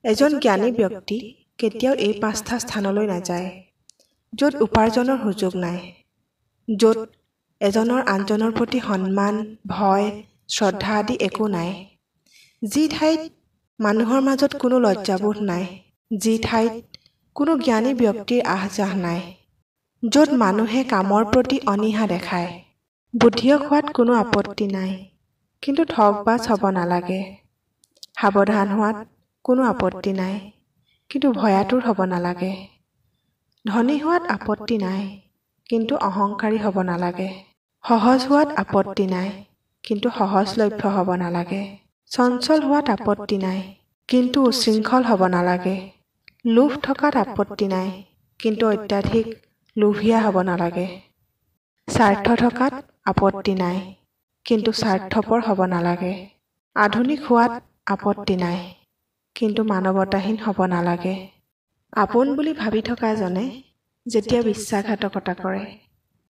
এজন জ্ঞানী ব্যক্তি কেতিয়াও এই পাঁচটা স্থানলৈ নাযায় য'ত উপাৰ্জনৰ সুযোগ নাই, য'ত এজনৰ আনজনৰ প্ৰতি সন্মান, ভয়, শ্ৰদ্ধা আদি একো নাই, যি ঠাইত মানুহৰ মাজত কোনো লজ্জাবোধ নাই, যি ঠাইত কোনো জ্ঞানী ব্যক্তিৰ আহযাহ নাই, য'ত মানুহে কামৰ প্ৰতি অনীহা দেখায়। বুদ্ধিয়ক হোৱাত কোনো আপত্তি নাই, কিন্তু ঠগবাজ হ'ব নালাগে। সাৱধান হোৱাত কোনো আপত্তি নাই, কিন্তু ভয়াতুৰ হ'ব নালাগে। ধনী হোৱাত আপত্তি নাই, কিন্তু অহংকাৰী হ'ব নালাগে। সহজ হোৱাত আপত্তি নাই, কিন্তু সহজলভ্য হ'ব নালাগে। চঞ্চল হোৱাত আপত্তি নাই, কিন্তু উচ্ছৃংখল হ'ব নালাগে। লোভ থকাত আপত্তি নাই, কিন্তু অত্যাধিক লোভীয়া হ'ব নালাগে। স্বাৰ্থ থকাত আপত্তি নাই, কিন্তু স্বাৰ্থপৰ হ'ব নালাগে। আধুনিক হোৱাত আপত্তি নাই, কিন্তু মানৱতাহীন হ'ব নালাগে। আপোন বুলি ভাবি থকাজনে যেতিয়া বিশ্বাসঘাতকতা কৰে,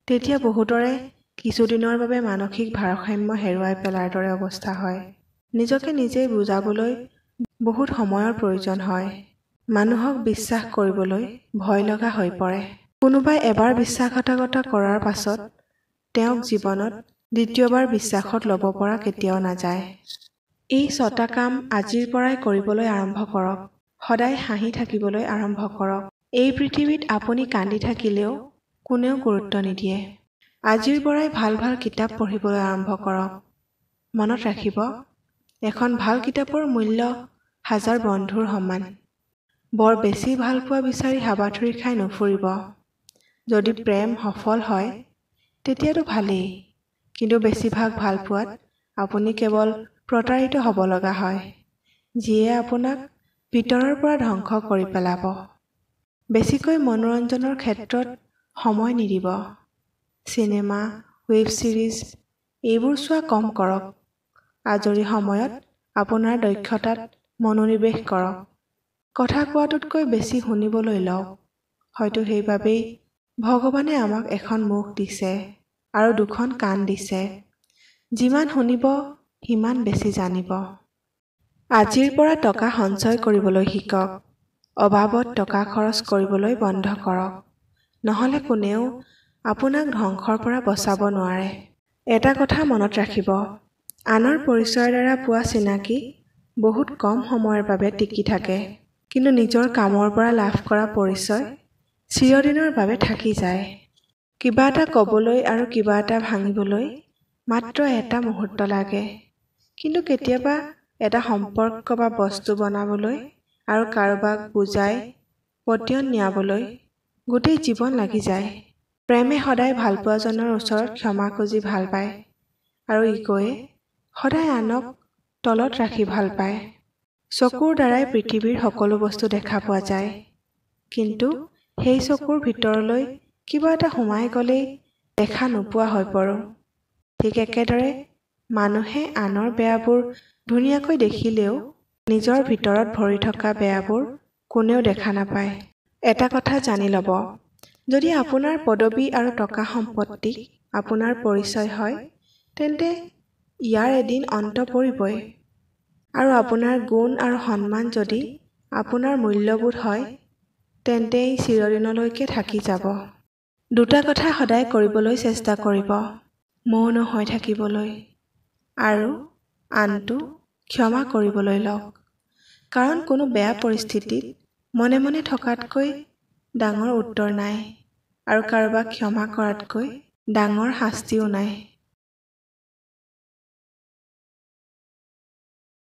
তেতিয়া বহুতৰে কিছুদিনৰ বাবে মানসিক ভাৰসাম্য হেৰুৱাই পেলাৰ দৰে অৱস্থা হয়। নিজকে নিজেই বুজাবলৈ বহুত সময়ৰ প্ৰয়োজন হয়। মানুহক বিশ্বাস কৰিবলৈ ভয় লগা হৈ পৰে। কোনোবাই এবাৰ বিশ্বাসঘাতকতা কৰাৰ পাছত তেওঁক জীৱনত দ্বিতীয়বাৰ বিশ্বাসত ল'ব পৰা কেতিয়াও নাযায়। এই 6টা কাম আজিৰ পৰাই কৰিবলৈ আৰম্ভ কৰক। সদায় হাঁহি থাকিবলৈ আৰম্ভ কৰক। এই পৃথিৱীত আপুনি কান্দি থাকিলেও কোনেও গুৰুত্ব নিদিয়ে। আজিৰ পৰাই ভাল ভাল কিতাপ পঢ়িবলৈ আৰম্ভ কৰক। মনত ৰাখিব, এখন ভাল কিতাপৰ মূল্য 1000 বন্ধুৰ সমান। বৰ বেছি ভাল পোৱা বিচাৰি হাবাথুৰি খাই নুফুৰিব। যদি প্ৰেম সফল হয় তেতিয়াতো ভালেই, কিন্তু বেছিভাগ ভাল পোৱাত আপুনি কেৱল প্ৰতাৰিত হ'ব লগা হয়, যিয়ে আপোনাক ভিতৰৰ পৰা ধ্বংস কৰি পেলাব। বেছিকৈ মনোৰঞ্জনৰ ক্ষেত্ৰত সময় নিদিব। চিনেমা, ৱেব ছিৰিজ এইবোৰ চোৱা কম কৰক। আজৰি সময়ত আপোনাৰ দক্ষতাত মনোনিৱেশ কৰক। কথা কোৱাটোতকৈ বেছি শুনিবলৈ লওক। হয়তো সেইবাবেই ভগৱানে আমাক এখন মুখ দিছে আৰু 2খন কাণ দিছে। যিমান শুনিব সিমান বেছি জানিব। আজিৰ পৰা টকা সঞ্চয় কৰিবলৈ শিকক। অভাৱত টকা খৰচ কৰিবলৈ বন্ধ কৰক। নহ'লে কোনেও আপোনাক ধ্বংসৰ পৰা বচাব নোৱাৰে। এটা কথা মনত ৰাখিব, আনৰ পৰিচয়ৰ দ্বাৰা পোৱা চিনাকি বহুত কম সময়ৰ বাবে টিকি থাকে, কিন্তু নিজৰ কামৰ পৰা লাভ কৰা পৰিচয় চিৰদিনৰ বাবে থাকি যায়। কিবা এটা ক'বলৈ আৰু কিবা এটা ভাঙিবলৈ মাত্ৰ এটা মুহূৰ্ত লাগে, কিন্তু কেতিয়াবা এটা সম্পৰ্ক বা বস্তু বনাবলৈ আৰু কাৰোবাক বুজাই পতিয়ন নিয়াবলৈ গোটেই জীৱন লাগি যায়। প্ৰেমে সদায় ভালপোৱাজনৰ ওচৰত ক্ষমা খুজি ভাল পায়, আৰু ইগ'য়ে সদায় আনক তলত ৰাখি ভাল পায়। চকুৰ দ্বাৰাই পৃথিৱীৰ সকলো বস্তু দেখা পোৱা যায়, কিন্তু সেই চকুৰ ভিতৰলৈ কিবা এটা সোমাই গ'লেই দেখা নোপোৱা হৈ পৰোঁ। ঠিক একেদৰে মানুহে আনৰ বেয়াবোৰ ধুনীয়াকৈ দেখিলেও নিজৰ ভিতৰত ভৰি থকা বেয়াবোৰ কোনেও দেখা নাপায়। এটা কথা জানি ল'ব, যদি আপোনাৰ পদবী আৰু টকা সম্পত্তি আপোনাৰ পৰিচয় হয়, তেন্তে ইয়াৰ এদিন অন্ত পৰিবই। আৰু আপোনাৰ গুণ আৰু সন্মান যদি আপোনাৰ মূল্যবোধ হয়, তেন্তে ই চিৰদিনলৈকে থাকি যাব। 2টা কথা সদায় কৰিবলৈ চেষ্টা কৰিব, মৌন হৈ থাকিবলৈ আৰু আনটো ক্ষমা কৰিবলৈ লওক। কাৰণ কোনো বেয়া পৰিস্থিতিত মনে মনে থকাতকৈ ডাঙৰ উত্তৰ নাই, আৰু কাৰোবাক ক্ষমা কৰাতকৈ ডাঙৰ শাস্তিও নাই।